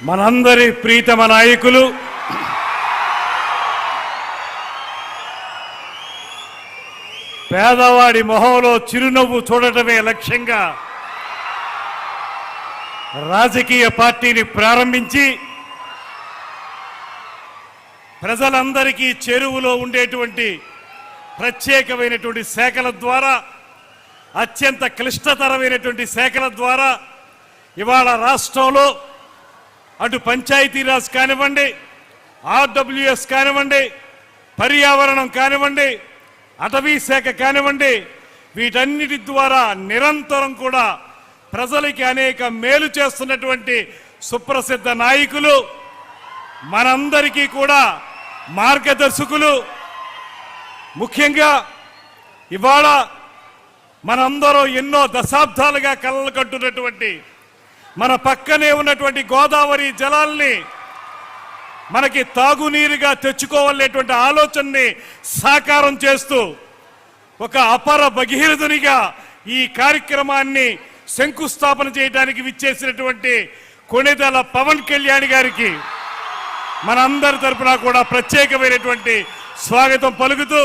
మనందరి ప్రీతమ నాయకులు పేదవాడి మొహంలో చిరునవ్వు చూడటమే లక్ష్యంగా రాజకీయ పార్టీని ప్రారంభించి ప్రజలందరికీ చెరువులో ఉండేటువంటి ప్రత్యేకమైనటువంటి శాఖల ద్వారా అత్యంత క్లిష్టతరమైనటువంటి శాఖల ద్వారా ఇవాళ రాష్ట్రంలో అటు పంచాయతీరాజ్ కానివ్వండి, ఆర్డబ్ల్యూఎస్ కానివ్వండి, పర్యావరణం కానివ్వండి, అటవీ శాఖ కానివ్వండి, వీటన్నిటి ద్వారా నిరంతరం కూడా ప్రజలకి అనేక మేలు చేస్తున్నటువంటి సుప్రసిద్ధ నాయకులు, మనందరికీ కూడా మార్గదర్శకులు. ముఖ్యంగా ఇవాళ మనందరం ఎన్నో దశాబ్దాలుగా కలలు కట్టున్నటువంటి మన పక్కనే ఉన్నటువంటి గోదావరి జలాల్ని మనకి తాగునీరుగా తెచ్చుకోవాలనేటువంటి ఆలోచనని సాకారం చేస్తూ ఒక అపర భగీరథునిగా ఈ కార్యక్రమాన్ని శంకుస్థాపన చేయడానికి విచ్చేసినటువంటి కొణిదెల పవన్ కళ్యాణ్ గారికి మనందరి తరపున కూడా ప్రత్యేకమైనటువంటి స్వాగతం పలుకుతూ